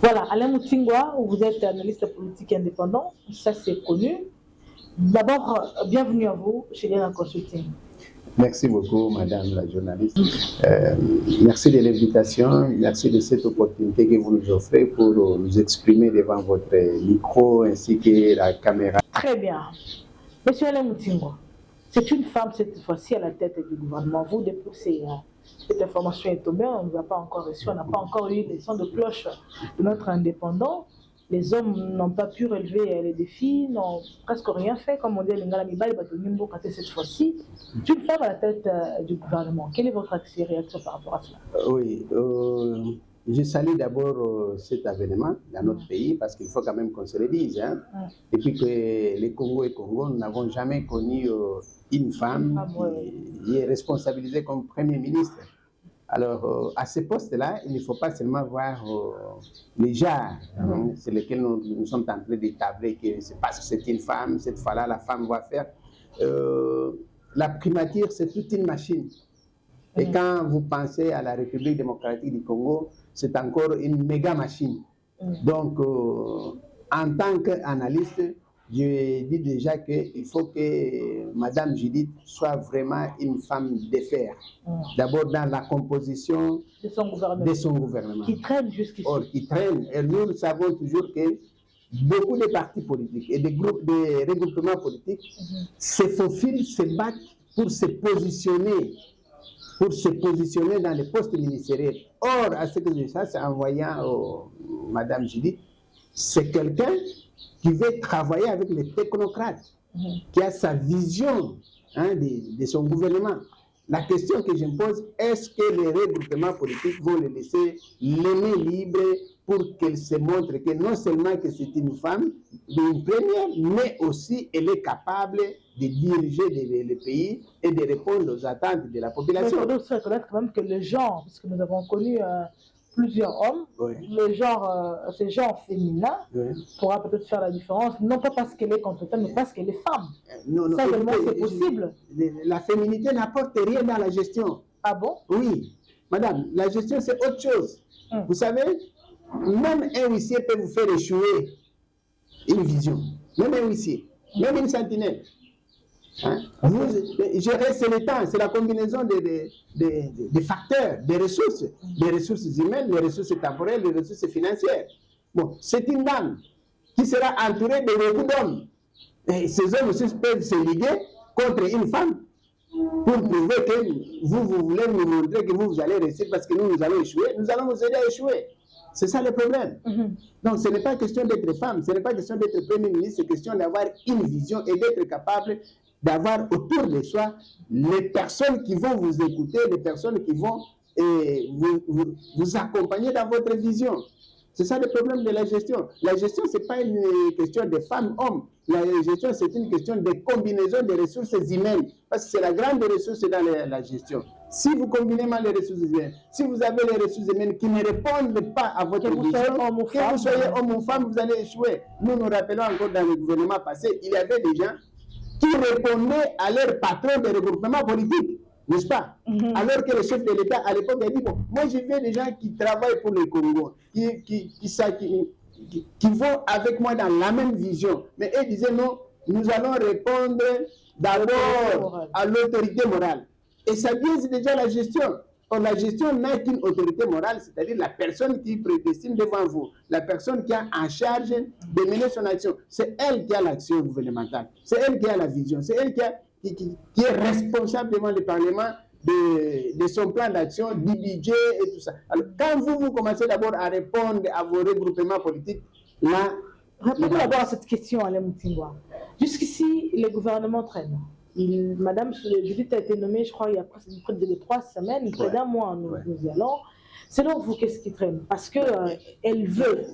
Voilà, Alain Moutingwa, vous êtes analyste politique indépendant, ça c'est connu. D'abord, bienvenue à vous chez Léna Consulting. Merci beaucoup, madame la journaliste. Merci de l'invitation, merci de cette opportunité que vous nous offrez pour nous exprimer devant votre micro ainsi que la caméra. Très bien. Monsieur Alain Moutingwa, c'est une femme cette fois-ci à la tête du gouvernement. Vous, depuis cette information est tombée, on ne nous a pas encore reçu, on n'a pas encore eu les sons de cloche de notre indépendant. Les hommes n'ont pas pu relever les défis, n'ont presque rien fait, comme on dit, cette fois-ci. C'est une femme à la tête du gouvernement. Quelle est votre réaction par rapport à cela? Oui, je salue d'abord cet événement dans notre pays parce qu'il faut quand même qu'on se le dise. Hein. Depuis que les Congo et Congo, nous n'avons jamais connu une femme qui est responsabilisée comme Premier ministre. Alors, à ce poste-là, il ne faut pas seulement voir les genres sur lesquels nous sommes en train d'établir que c'est parce que c'est une femme, cette fois-là, la femme va faire. La primature, c'est toute une machine. Et quand vous pensez à la République démocratique du Congo, c'est encore une méga machine. Donc, en tant qu'analyste, je dis déjà qu'il faut que Madame Judith soit vraiment une femme de fer. D'abord dans la composition de son gouvernement. Qui traîne jusqu'ici. Or, qui traîne. Et nous savons toujours que beaucoup de partis politiques et des groupes, des regroupements politiques se faufilent, se battent pour se positionner dans les postes ministériels. Or, à ce que je sache, en voyant Madame Judith, c'est quelqu'un qui veut travailler avec les technocrates, qui a sa vision de son gouvernement. La question que je me pose, est-ce que les regroupements politiques vont le laisser les mains libres pour qu'elle se montre que non seulement que c'est une femme, une première, mais aussi elle est capable de diriger le pays et de répondre aux attentes de la population. Mais il faut reconnaître quand même que le genre, parce que nous avons connu plusieurs hommes, le genre, ce genre féminin pourra peut-être faire la différence, non pas parce qu'elle est compétente, mais parce qu'elle est femme. Ça, vraiment, c'est possible. La féminité n'apporte rien dans la gestion. Ah bon? Oui. Madame, la gestion, c'est autre chose. Vous savez, même un huissier peut vous faire échouer une vision. Même un huissier, même une sentinelle. Gérer, c'est le temps, c'est la combinaison des facteurs, des ressources humaines, des ressources temporelles, des ressources financières. Bon, c'est une dame qui sera entourée de beaucoup d'hommes. Et ces hommes aussi peuvent se liguer contre une femme pour prouver que vous voulez nous montrer que vous allez réussir parce que nous allons échouer. Nous allons vous aider à échouer. C'est ça le problème. Donc, ce n'est pas question d'être femme, ce n'est pas question d'être Premier ministre, c'est question d'avoir une vision et d'être capable d'avoir autour de soi les personnes qui vont vous écouter, les personnes qui vont vous accompagner dans votre vision. C'est ça le problème de la gestion. La gestion, ce n'est pas une question de femmes-hommes. La gestion, c'est une question de combinaison des ressources humaines. Parce que c'est la grande ressource dans la gestion. Si vous combinez mal les ressources humaines, si vous avez les ressources humaines qui ne répondent pas à votre vision, que vous soyez homme ou femme, vous allez échouer. Nous nous rappelons encore dans le gouvernement passé, il y avait des gens qui répondaient à leur patron de regroupement politique, n'est-ce pas? Alors que le chef de l'État, à l'époque, a dit, bon, moi j'ai vu des gens qui travaillent pour le Congo, qui vont avec moi dans la même vision. Mais eux disaient, non, nous allons répondre d'abord à l'autorité morale. Et ça vise déjà la gestion. Or, la gestion n'a qu'une autorité morale, c'est-à-dire la personne qui prédestine devant vous, la personne qui a en charge de mener son action. C'est elle qui a l'action gouvernementale, c'est elle qui a la vision, c'est elle qui est responsable devant le Parlement de son plan d'action, du budget et tout ça. Alors, quand vous commencez d'abord à répondre à vos regroupements politiques, là... Répondons d'abord à cette question, Alain Moutingwa. Jusqu'ici, les gouvernements traînent. Madame Judith a été nommée, je crois, il y a près de 3 semaines, près d'un mois, nous y allons. Selon vous, qu'est-ce qui traîne? Parce qu'elle veut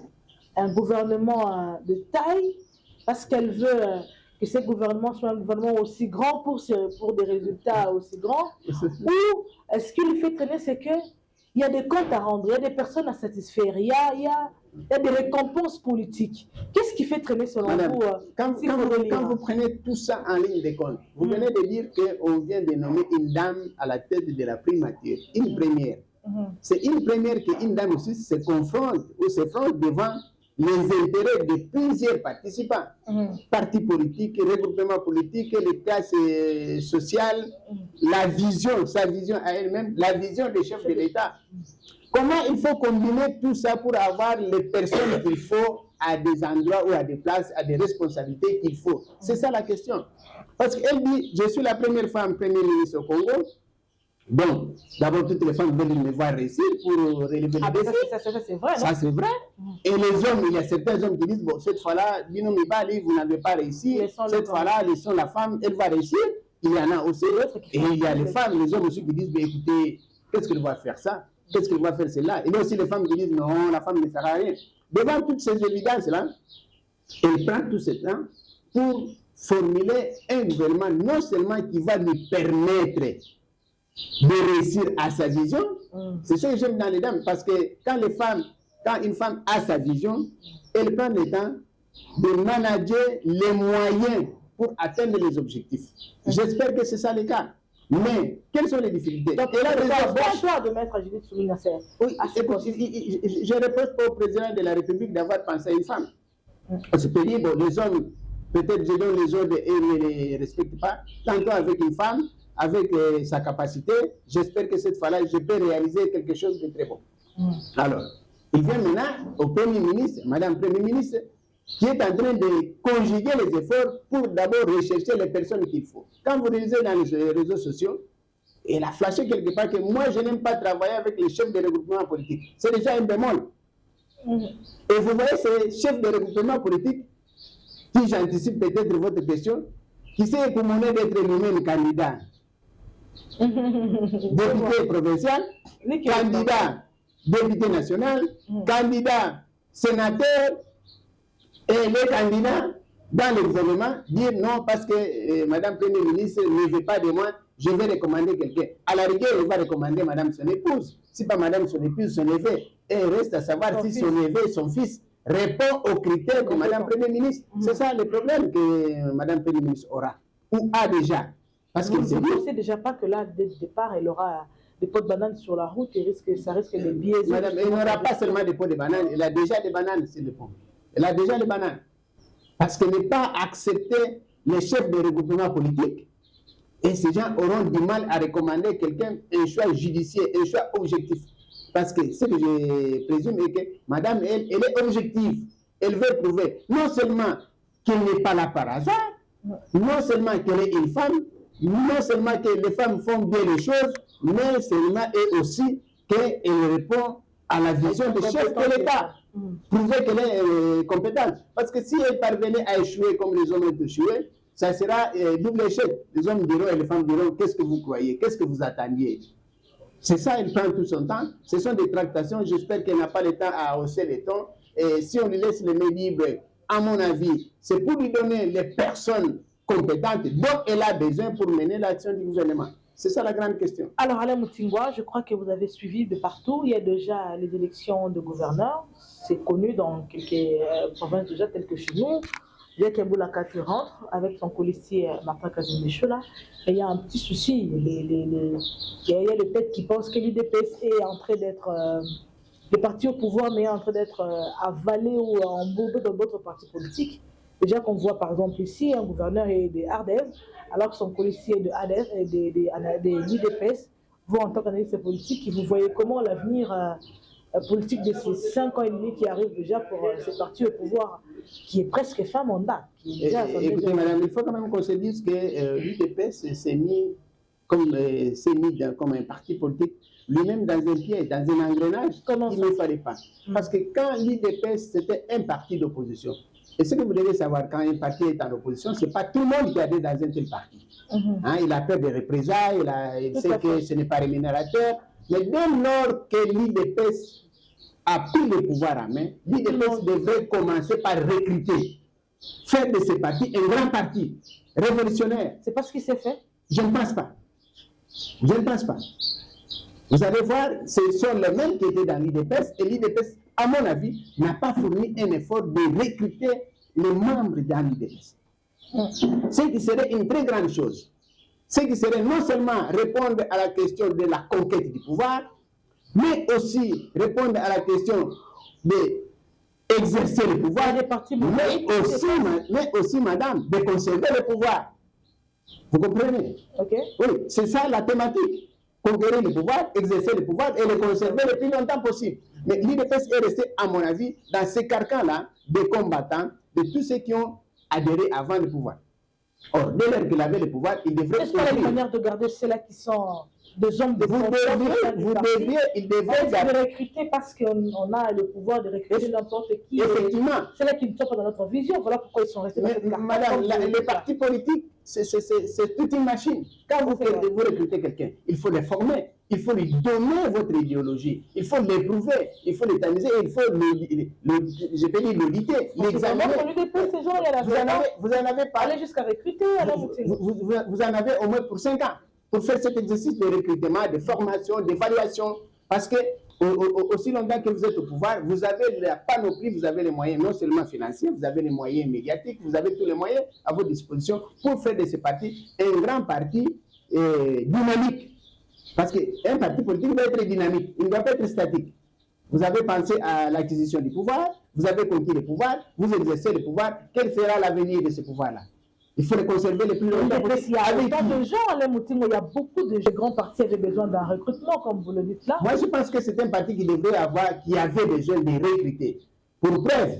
un gouvernement de taille, parce qu'elle veut que ce gouvernement soit un gouvernement aussi grand pour des résultats aussi grands, ou est-ce qu'il fait traîner, c'est qu'il y a des comptes à rendre, il y a des personnes à satisfaire, il y a des récompenses politiques. Qu'est-ce qui fait traîner selon vous quand vous prenez tout ça en ligne de compte, vous venez de dire qu'on vient de nommer une dame à la tête de la primature, une première. C'est une première qu'une dame aussi se confronte ou se fronte devant les intérêts de plusieurs participants, partis politiques, regroupements politiques, les classes sociales, la vision, sa vision à elle-même, la vision des chefs de l'État. Comment il faut combiner tout ça pour avoir les personnes qu'il faut à des endroits ou à des places, à des responsabilités qu'il faut? C'est ça la question. Parce qu'elle dit, je suis la première femme Premier ministre au Congo. Donc, d'abord, toutes les femmes veulent me voir réussir pour relever le défi. Ça, c'est vrai. Ça, c'est vrai. Et les hommes, il y a certains hommes qui disent, bon, cette fois-là, Bino Mibali, vous n'avez pas réussi. Cette fois-là, laissons la femme, elle va réussir. Il y en a aussi. Et il y a les femmes, les hommes aussi qui disent, ben, écoutez, qu'est-ce qu'elle va faire ça? Qu'est-ce qu'elle va faire celle-là? Il y a aussi les femmes qui disent, non, la femme ne fera rien. Devant toutes ces évidences-là, elle prend tout ce temps pour formuler un gouvernement non seulement qui va lui permettre de réussir à sa vision, c'est ce que j'aime dans les dames, parce que quand une femme a sa vision, elle prend le temps de manager les moyens pour atteindre les objectifs. J'espère que c'est ça le cas. Mais quelles sont les difficultés? Donc, elle a le bon choix de mettre Judith Soumina Serre. Oui, écoute, je ne reproche pas au président de la République d'avoir pensé à une femme. Parce que bon, les hommes, peut-être je donne les ordres et ils ne les respectent pas. Tantôt avec une femme, avec sa capacité, j'espère que cette fois-là, je peux réaliser quelque chose de très bon. Alors, il vient maintenant au Premier ministre, Madame Premier ministre, qui est en train de conjuguer les efforts pour d'abord rechercher les personnes qu'il faut. Quand vous lisez dans les réseaux sociaux, elle a flashé quelque part que moi, je n'aime pas travailler avec les chefs de regroupement politique. C'est déjà un bémol. Et vous voyez ces chefs de regroupement politique, qui j'anticipe peut-être votre question, qui s'est écoumé d'être lui-même candidat. Député provincial, candidat député national, candidat sénateur, et les candidats dans le gouvernement dire non parce que Madame Premier ministre ne veut pas de moi, je vais recommander quelqu'un. À la rigueur, il va recommander Madame son épouse. Si pas Madame son épouse, son neveu. Et il reste à savoir si son neveu, son fils, répond aux critères de Madame Premier ministre. C'est ça le problème que Madame Premier ministre aura, ou a déjà. Parce que vous ne pensez déjà pas que là, dès le départ, elle aura des pots de bananes sur la route et ça risque de biaiser. Madame, elle n'aura pas seulement des pots de bananes, elle a déjà des bananes sur le pont. Elle a déjà les bananes. Parce qu'elle n'est pas accepté les chefs de regroupement politique. Et ces gens auront du mal à recommander quelqu'un, un choix judiciaire, un choix objectif. Parce que ce que je présume est que Madame, elle est objective. Elle veut prouver non seulement qu'elle n'est pas là par hasard, non seulement qu'elle est une femme, non seulement que les femmes font bien les choses, mais seulement et aussi qu'elle répond à la vision des chefs de l'État. Prouver qu'elle est compétente. Parce que si elle parvenait à échouer comme les hommes ont échoué, ça sera double échec. Les hommes diront et les femmes diront, qu'est-ce que vous croyez? Qu'est-ce que vous attendiez? C'est ça, elle prend tout son temps. Ce sont des tractations. J'espère qu'elle n'a pas le temps à hausser les tons. Et si on lui laisse les mains libres, à mon avis, c'est pour lui donner les personnes compétentes dont elle a besoin pour mener l'action du gouvernement. C'est ça la grande question. Alors, Alain Moutingwa, je crois que vous avez suivi de partout. Il y a déjà les élections de gouverneurs. C'est connu dans quelques provinces déjà, telles que chez nous. Il y a Kaboulaka qui rentre avec son policier Martin Kazimbechola. Et il y a un petit souci. Il y a les têtes qui pensent que l'UDPS est en train d'être le parti au pouvoir, mais est en train d'être avalé ou embourbé dans d'autres partis politiques. Déjà qu'on voit par exemple ici un gouverneur des Ardèvres, alors que son policier de Ardèvres et des l'UDPS, vous en tant qu'analyste politique, vous voyez comment l'avenir politique de ces 5 ans et demi qui arrivent déjà pour ce parti au pouvoir, qui est presque fin mandat. Écoutez madame, il faut quand même qu'on se dise que l'UDPS s'est mis comme un parti politique lui-même dans un pied, dans un engrenage qu'il ne fallait pas. Parce que quand l'UDPS c'était un parti d'opposition, et ce que vous devez savoir, quand un parti est en opposition, ce n'est pas tout le monde qui adhère dans un tel parti. Il a peur des représailles, il sait que ce n'est pas rémunérateur. Mais dès lors que l'UDPS a pris le pouvoir en main, l'UDPS devrait commencer par recruter, faire de ce parti un grand parti révolutionnaire. C'est pas ce qui s'est fait? Je ne pense pas. Je ne pense pas. Vous allez voir, ce sont les mêmes qui étaient dans l'UDPS, et l'UDPS, à mon avis, n'a pas fourni un effort de recruter les membres dans l'UDPS. Ce qui serait une très grande chose. Ce qui serait non seulement répondre à la question de la conquête du pouvoir, mais aussi répondre à la question d'exercer le pouvoir, mais aussi, madame, de conserver le pouvoir. Vous comprenez? Oui, c'est ça la thématique. Conquérir le pouvoir, exercer le pouvoir et le conserver le plus longtemps possible. Mais l'UDPS est resté, à mon avis, dans ces carcans-là des combattants, de tous ceux qui ont adhéré avant le pouvoir. Or, dès lors qu'il avait le pouvoir, il devrait... Est-ce qu'il y a une manière de garder ceux-là qui sont des hommes de il devrait recruter parce qu'on a le pouvoir de recruter n'importe qui. Effectivement. C'est là qui ne sont pas dans notre vision. Voilà pourquoi ils sont restés dans cette carte. Madame, les partis politiques, c'est toute une machine. Quand vous recrutez quelqu'un, il faut le former, il faut lui donner votre idéologie, il faut l'éprouver, il faut l'étamiser, il faut je peux dire l'auditer, l'examiner. Vous en avez parlé jusqu'à recruter. Vous en avez au moins pour 5 ans. Pour faire cet exercice de recrutement, de formation, d'évaluation. Parce que aussi longtemps que vous êtes au pouvoir, vous avez la panoplie, vous avez les moyens non seulement financiers, vous avez les moyens médiatiques, vous avez tous les moyens à votre disposition pour faire de ces partis un grand parti dynamique. Parce qu'un parti politique doit être dynamique, il ne doit pas être statique. Vous avez pensé à l'acquisition du pouvoir, vous avez conquis le pouvoir, vous exercez le pouvoir, quel sera l'avenir de ce pouvoir-là? Il faut le conserver le plus longtemps possible. Il y a autant de gens, il y a beaucoup de grands partis qui avaient besoin d'un recrutement, comme vous le dites là. Moi, je pense que c'est un parti qui avait besoin de recruter. Pour preuve,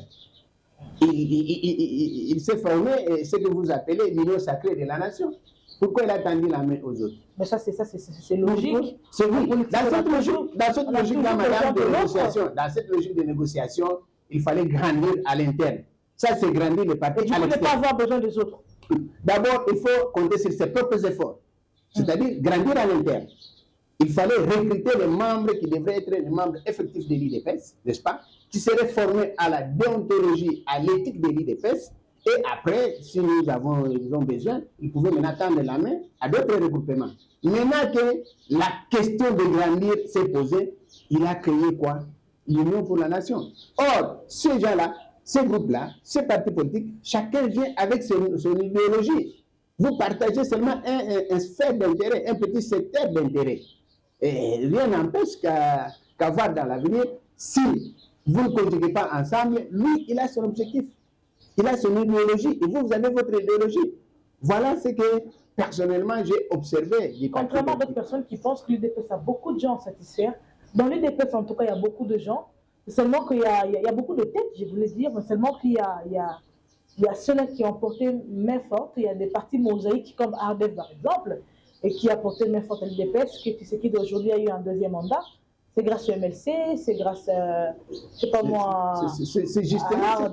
il s'est formé ce que vous appelez l'union sacrée de la nation. Pourquoi il a tendu la main aux autres? Mais ça, c'est logique. C'est oui. Dans cette logique-là, madame, dans cette logique de négociation, il fallait grandir à l'interne. Ça, c'est grandir le parti à l'externe. Vous ne pouvez pas avoir besoin des autres. D'abord, il faut compter sur ses propres efforts, c'est-à-dire grandir à l'interne. Il fallait recruter les membres qui devraient être les membres effectifs de l'UDPS, n'est-ce pas, qui seraient formés à la déontologie, à l'éthique de l'UDPS, et après, si ils ont besoin, ils pouvaient maintenant tendre la main à d'autres regroupements. Maintenant que la question de grandir s'est posée, il a créé quoi? L'Union pour la Nation. Or, ces gens-là, ces groupes-là, ces partis politiques, chacun vient avec son idéologie. Vous partagez seulement un sphère d'intérêt, un petit secteur d'intérêt. Et rien n'empêche qu'à voir dans l'avenir, si vous ne conjuguez pas ensemble, lui, il a son objectif. Il a son idéologie et vous avez votre idéologie. Voilà ce que, personnellement, j'ai observé. Contrairement à d'autres personnes qui pensent que l'UDPS a beaucoup de gens satisfaits, dans l'UDPS, en tout cas, il y a beaucoup de gens. Seulement qu'il y a beaucoup de têtes, je voulais dire, mais seulement qu'il y a ceux-là qui ont porté main forte. Il y a des partis mosaïques comme Ardef, par exemple, et qui a porté main forte à l'UDPS, qui d'aujourd'hui a eu un deuxième mandat. C'est grâce au MLC, c'est grâce, je ne sais pas moi, c'est justement ce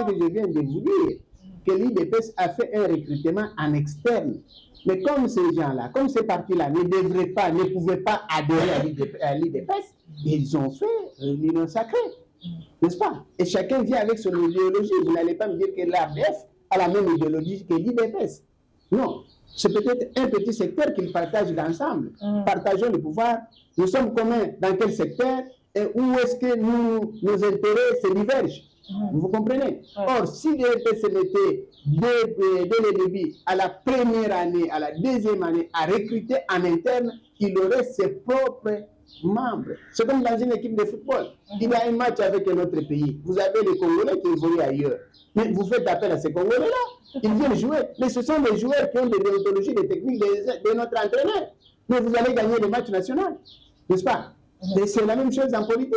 que je viens de vous dire, que l'UDPS a fait un recrutement en externe. Mais comme ces gens-là, comme ces partis-là ne pouvaient pas adhérer à l'UDPS, ils ont fait l'union sacrée, n'est-ce pas? Et chacun vient avec son idéologie. Vous n'allez pas me dire que l'ARDF a la même idéologie que l'UDPS. Non, c'est peut-être un petit secteur qu'ils partagent ensemble. Partageons le pouvoir. Nous sommes communs dans quel secteur et où est-ce que nos intérêts se divergent? Vous comprenez? Or, si l'UDPS se mettait dès le début, à la première année, à la deuxième année, à recruter en interne, il aurait ses propres membres. C'est comme dans une équipe de football. Il y a un match avec un autre pays. Vous avez les Congolais qui évoluent ailleurs. Mais vous faites appel à ces Congolais-là. Ils viennent jouer. Mais ce sont les joueurs qui ont des déontologies, des techniques de notre entraîneur. Mais vous allez gagner le match national. N'est-ce pas? Et c'est la même chose en politique.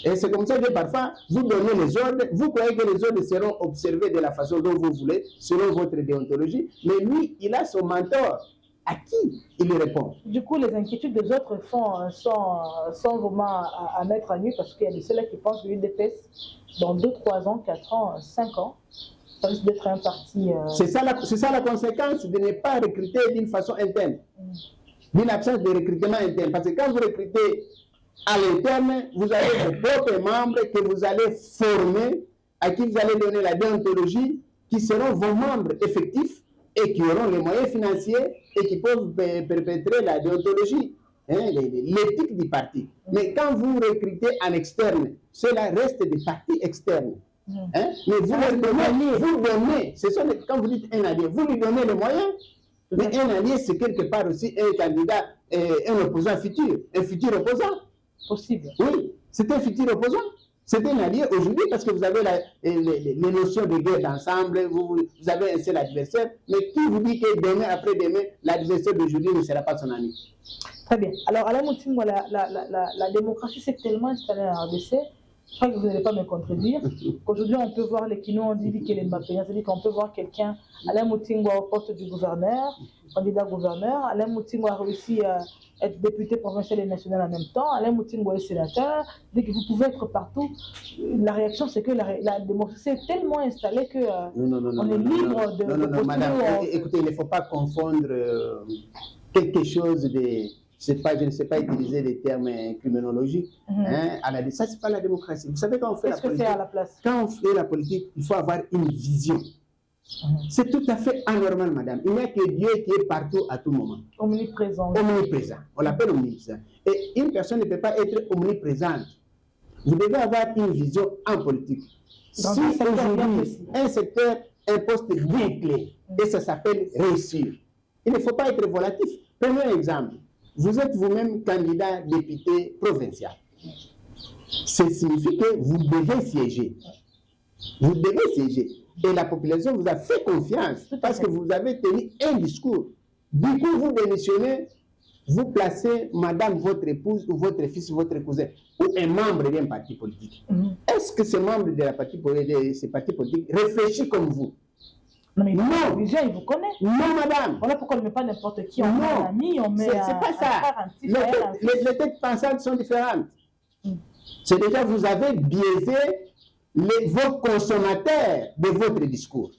Et c'est comme ça que parfois, vous donnez les ordres, vous croyez que les ordres seront observés de la façon dont vous voulez, selon votre déontologie, mais lui, il a son mentor. À qui il répond? Du coup, les inquiétudes des autres sont vraiment à mettre à nu, parce qu'il y a des ceux-là qui pensent que l'UDPS, dans 2, 3 ans, 4 ans, 5 ans, ça risque d'être un parti... C'est ça la conséquence de ne pas recruter d'une façon interne, d'une absence de recrutement interne. Parce que quand vous recrutez à l'interne, vous avez vos propres membres que vous allez former, à qui vous allez donner la déontologie, qui seront vos membres effectifs et qui auront les moyens financiers et qui peuvent perpétrer la déontologie, l'éthique du parti. Mais quand vous recrutez en externe, cela reste des partis externes. Mais vous donnez, quand vous dites un allié, vous lui donnez les moyens Mais un allié, c'est quelque part aussi un candidat, un opposant futur, un futur opposant. Possible. Oui, c'est un futur opposant. C'est un allié aujourd'hui parce que vous avez les notions de guerre d'ensemble, vous avez un seul adversaire, mais qui vous dit que demain, après-demain, l'adversaire d'aujourd'hui ne sera pas son ami? Très bien. Alors, Alain Moutimbo, la démocratie s'est tellement installée en RDC, je crois que vous n'allez pas me contredire, qu'aujourd'hui, on peut voir les Kino, on dit qu'il est Mbappé, c'est-à-dire qu'on peut voir quelqu'un, Alain Moutimbo au poste du gouverneur, candidat gouverneur, Alain Moutimbo a réussi à être député provincial et national en même temps, Alain Moutimbo est sénateur, dès que vous pouvez être partout, la réaction c'est que la démocratie est tellement installée que on est libre de postuler. Madame, écoutez, il ne faut pas confondre quelque chose de... je ne sais pas utiliser les termes criminologiques. Ça, ce n'est pas la démocratie. Vous savez, quand on fait la politique, à la place? Quand on fait la politique, il faut avoir une vision. C'est tout à fait anormal, madame. Il n'y a que Dieu qui est partout à tout moment. Omniprésent. Omniprésent. On l'appelle omniprésent. Et une personne ne peut pas être omniprésente. Vous devez avoir une vision en politique. Si aujourd'hui, un secteur, un poste bien clé, et ça s'appelle réussir, il ne faut pas être volatif. Prenons un exemple. Vous êtes vous-même candidat député provincial. Ça signifie que vous devez siéger. Vous devez siéger. Et la population vous a fait confiance parce que vous avez tenu un discours. Du coup, vous démissionnez, vous placez madame, votre épouse, ou votre fils, votre cousin, ou un membre d'un parti politique. Est-ce que ce membre de ce parti politique réfléchit comme vous? Non, mais déjà, il vous connaît. Non, madame. Voilà pourquoi on ne met pas n'importe qui. On met un ami, on met c'est pas ça. Les têtes pensantes sont différentes. C'est déjà, vous avez biaisé vos consommateurs de votre discours.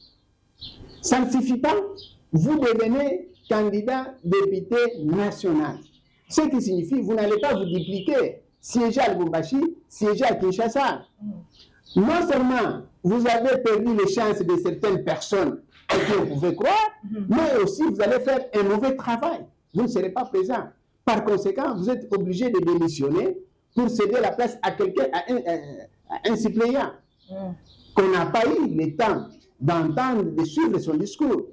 Ça ne suffit pas. Vous devenez candidat député national. Ce qui signifie que vous n'allez pas vous dupliquer. Siéger à Lubumbashi, siéger à Kinshasa. Non seulement vous avez perdu les chances de certaines personnes que vous pouvez croire, mais aussi vous allez faire un mauvais travail. Vous ne serez pas présent. Par conséquent, vous êtes obligé de démissionner pour céder la place à quelqu'un, à un suppléant qu'on n'a pas eu le temps d'entendre, de suivre son discours.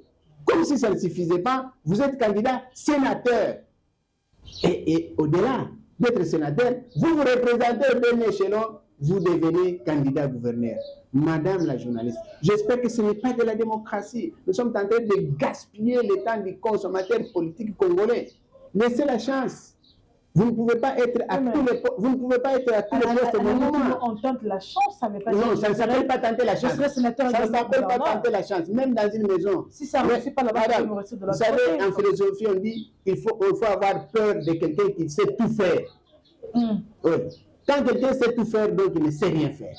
Comme si ça ne suffisait pas, vous êtes candidat sénateur. Et au-delà d'être sénateur, vous vous représentez au dernier échelon, vous devenez candidat gouverneur. Madame la journaliste, j'espère que ce n'est pas de la démocratie. Nous sommes en train de gaspiller le temps du consommateur politique congolais. Laissez la chance. Vous ne pouvez pas être à tous les postes au même moment. On tente la chance, ça ne veut pas dire. Non, ça ne s'appelle pas tenter la chance. Ça ne s'appelle pas tenter la chance, même dans une maison. Si ça ne réussit pas là-bas, vous savez, en philosophie, on dit qu'il faut avoir peur de quelqu'un qui sait tout faire. Oui. Quand quelqu'un sait tout faire, donc il ne sait rien faire.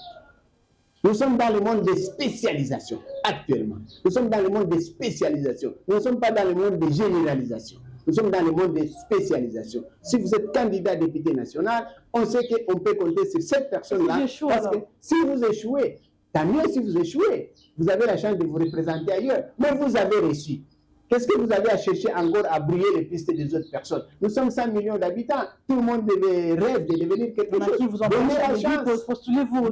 Nous sommes dans le monde de spécialisation actuellement. Nous sommes dans le monde de spécialisation. Nous ne sommes pas dans le monde de généralisation. Nous sommes dans le monde de spécialisation. Si vous êtes candidat député national, on sait qu'on peut compter sur cette personne-là. Parce que si vous échouez, tant mieux si vous échouez. Vous avez la chance de vous représenter ailleurs. Mais vous avez réussi. Qu'est-ce que vous avez à chercher encore à brouiller les pistes des autres personnes? Nous sommes 100 millions d'habitants. Tout le monde rêve de devenir quelque chose. Donnez la chance. Postulez-vous.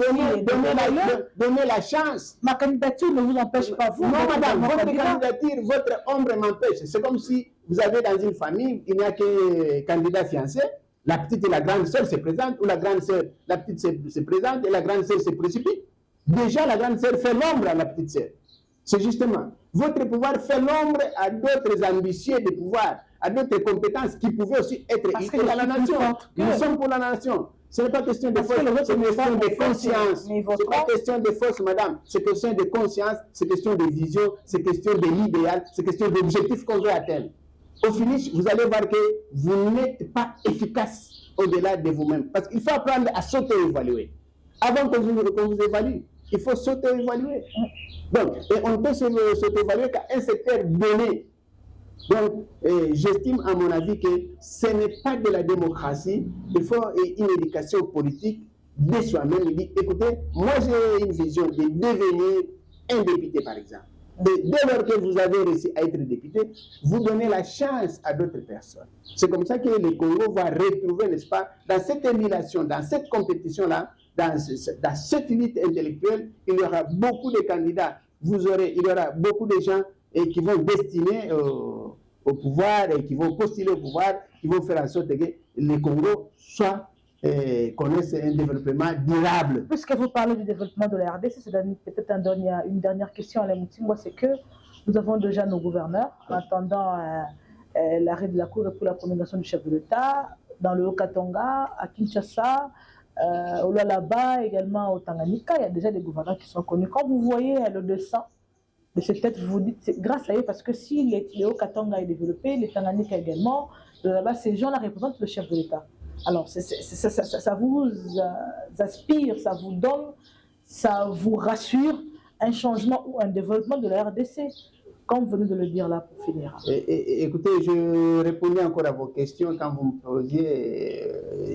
Donnez la chance. Ma candidature ne vous empêche pas. Vous, non, madame, votre candidature, votre ombre m'empêche. C'est comme si vous avez dans une famille, il n'y a que candidat fiancé. La petite et la grande sœur se présentent, ou la grande sœur, la petite se présente et la grande sœur se précipite. Déjà, la grande sœur fait l'ombre à la petite sœur. C'est justement, votre pouvoir fait l'ombre à d'autres ambitieux de pouvoir, à d'autres compétences qui pouvaient aussi être utiles à la nation. Nous sommes pour la nation. Ce n'est pas question de force, c'est question de conscience. Ce n'est pas question de force, madame. C'est question de conscience, c'est question de vision, c'est question de l'idéal, c'est question d'objectif qu'on veut atteindre. Au finish, vous allez voir que vous n'êtes pas efficace au-delà de vous-même. Parce qu'il faut apprendre à s'auto-évaluer. Avant qu'on vous évalue, il faut s'auto-évaluer. Donc, et on peut s'auto-évaluer qu'à un secteur donné. Donc, j'estime à mon avis que ce n'est pas de la démocratie. Il faut une éducation politique de soi-même. Il dit, écoutez, moi j'ai une vision de devenir un député, par exemple. Dès lors que vous avez réussi à être député, vous donnez la chance à d'autres personnes. C'est comme ça que le Congo va retrouver, n'est-ce pas, dans cette émulation, dans cette compétition-là, dans cette lutte intellectuelle, il y aura beaucoup de candidats. Il y aura beaucoup de gens qui vont destiner au pouvoir et qui vont postuler au pouvoir, qui vont faire en sorte que le Congo connaisse un développement durable. Puisque vous parlez du développement de la RDC, c'est peut-être une dernière question à la Moutingwa, c'est que nous avons déjà nos gouverneurs en attendant l'arrêt de la Cour pour la promulgation du chef de l'État, dans le Haut-Katanga, à Kinshasa, au Lualaba, également au Tanganyika, il y a déjà des gouverneurs qui sont connus. Quand vous voyez le dessin de ces têtes, vous vous dites c'est grâce à eux, parce que si le Haut-Katanga est développé, le Tanganyika également, le Lualaba, ces gens-là représentent le chef de l'État. Alors, ça vous aspire, ça vous donne, ça vous rassure un changement ou un développement de la RDC, comme vous venez de le dire là pour finir. Écoutez, je répondais encore à vos questions quand vous me posiez,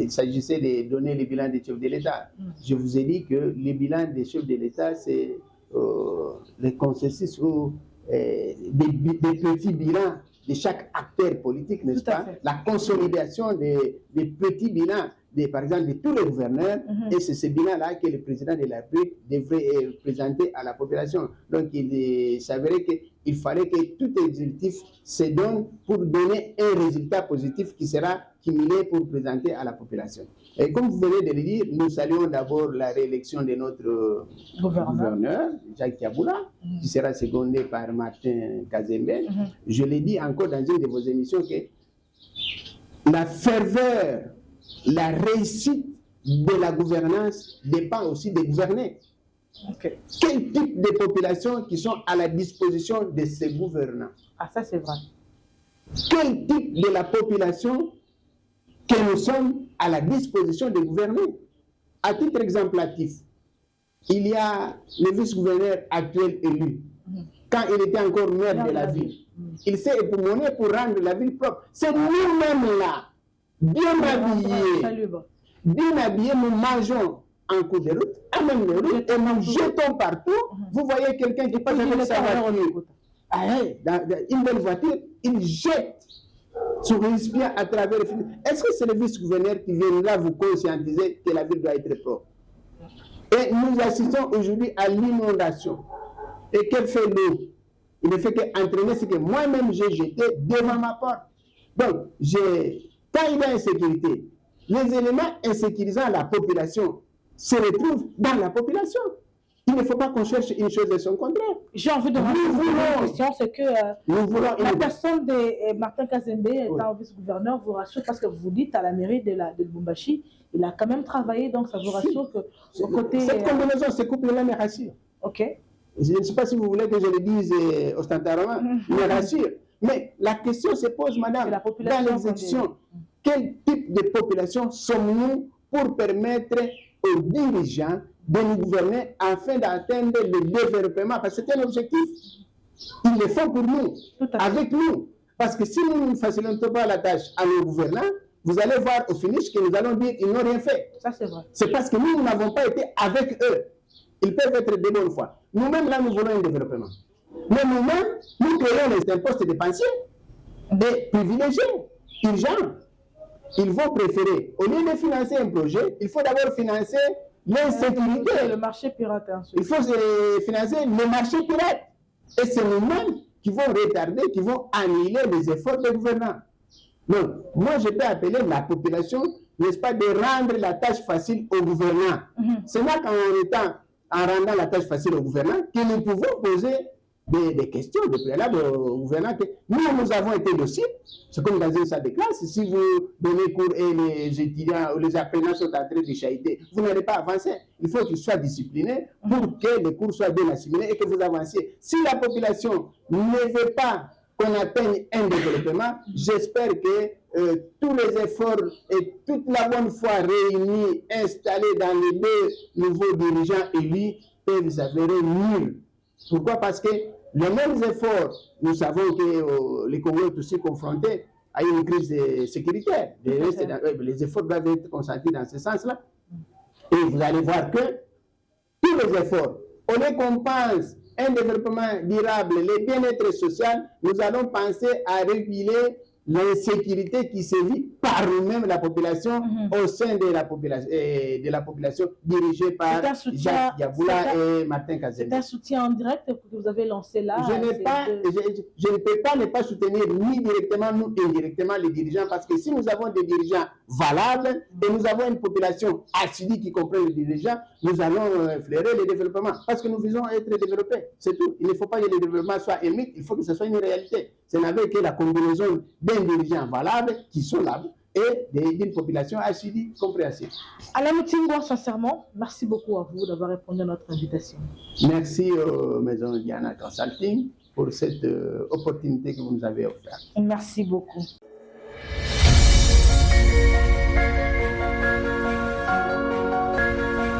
il s'agissait de donner les bilans des chefs de l'État. Je vous ai dit que les bilans des chefs de l'État, c'est le consensus ou des petits bilans de chaque acteur politique, n'est-ce pas? La consolidation des petits bilans, par exemple, de tous les gouverneurs, et c'est ce bilan-là que le président de la République devrait présenter à la population. Donc, il s'avérait qu'il fallait que tout exécutif se donne pour donner un résultat positif qui sera cumulé pour présenter à la population. Et comme vous venez de le dire, nous saluons d'abord la réélection de notre gouverneur, Jacques Yabula, qui sera secondé par Martin Kazembe. Je l'ai dit encore dans une de vos émissions que la ferveur, la réussite de la gouvernance dépend aussi des gouvernés. Quel type de populations qui sont à la disposition de ces gouvernants? Ah, ça c'est vrai. Quel type de la population que nous sommes à la disposition de gouverner? À titre exemplatif, il y a le vice-gouverneur actuel élu. Quand il était encore maire de la ville, il s'est époumoné pour rendre la ville propre. C'est nous-mêmes là, bien habillés, nous mangeons en cours de route, à même de route, et nous jetons partout. Vous voyez quelqu'un qui passe avec sa voiture, une belle voiture, il jette son récipient à travers le film. Est-ce que c'est le vice-gouverneur qui viendra vous conscientiser que la ville doit être propre? Et nous assistons aujourd'hui à l'inondation. Et quel fait l'eau? Il ne fait qu'entraîner ce que moi-même j'ai jeté devant ma porte. Donc, quand il y a insécurité, les éléments insécurisant la population se retrouvent dans la population. Il ne faut pas qu'on cherche une chose et son contraire. J'ai envie de rajouter une question, c'est que la personne de Martin Kazembe, étant vice-gouverneur, vous rassure parce que vous dites à la mairie de Lubumbashi, il a quand même travaillé, donc ça vous rassure que au côté... Cette combinaison, ce couple-là me rassure. Ok. Je ne sais pas si vous voulez que je le dise ostentatoirement, me rassure. Mais la question se pose, madame, dans l'exécution, quel type de population sommes-nous pour permettre aux dirigeants de nous gouverner afin d'atteindre le développement? Parce que c'est un objectif. Ils le font pour nous, avec nous. Parce que si nous ne facilitons pas la tâche à nos gouvernants, vous allez voir au finish que nous allons dire qu'ils n'ont rien fait. Ça, c'est vrai. C'est parce que nous n'avons pas été avec eux. Ils peuvent être de bonne foi. Nous-mêmes, là, nous voulons un développement. Mais nous-mêmes, nous créons un poste de pension, des privilégiés, urgents. Ils vont préférer, au lieu de financer un projet, il faut d'abord financer l'insécurité. Le marché pirate. Il faut financer le marché pirate. Et c'est nous-mêmes qui vont retarder, qui vont annuler les efforts des gouvernants. Donc, moi, je peux appeler la population, n'est-ce pas, de rendre la tâche facile aux gouvernants. C'est là en rendant la tâche facile aux gouvernants que nous pouvons poser des questions de préalable aux gouvernants. Nous avons été dociles, c'est comme dans une salle de classe. Si vous donnez cours et les étudiants ou les apprenants sont en train de chahuter, vous n'allez pas avancer. Il faut qu'ils soient disciplinés pour que les cours soient bien assimilés et que vous avanciez. Si la population ne veut pas qu'on atteigne un développement, j'espère que tous les efforts et toute la bonne foi réunis, installés dans les deux nouveaux dirigeants élus, peuvent s'avérer nuls. Pourquoi? Parce que les mêmes efforts, nous savons que les Congolais sont aussi confrontés à une crise sécuritaire. Les efforts doivent être consentis dans ce sens-là. Et vous allez voir que tous les efforts, au lieu qu'on pense un développement durable, le bien-être social, nous allons penser à réguler l'insécurité qui sévit parmi même la population, au sein de la population dirigée par Jacques Diaboula et Martin Kazembe. C'est un soutien en direct que vous avez lancé là. Je ne peux pas ne pas soutenir ni directement ni indirectement les dirigeants, parce que si nous avons des dirigeants valables et nous avons une population assidue qui comprend les dirigeants, nous allons flairer le développement, parce que nous visons à être développés. C'est tout. Il ne faut pas que le développement soit un mythe, il faut que ce soit une réalité. Ce n'avait que la combinaison d'un dirigeant valable qui sont là et d'une population assidue compréhensible. Alain Mutingwa, sincèrement, merci beaucoup à vous d'avoir répondu à notre invitation. Merci Maison Diana Consulting pour cette opportunité que vous nous avez offerte. Merci beaucoup.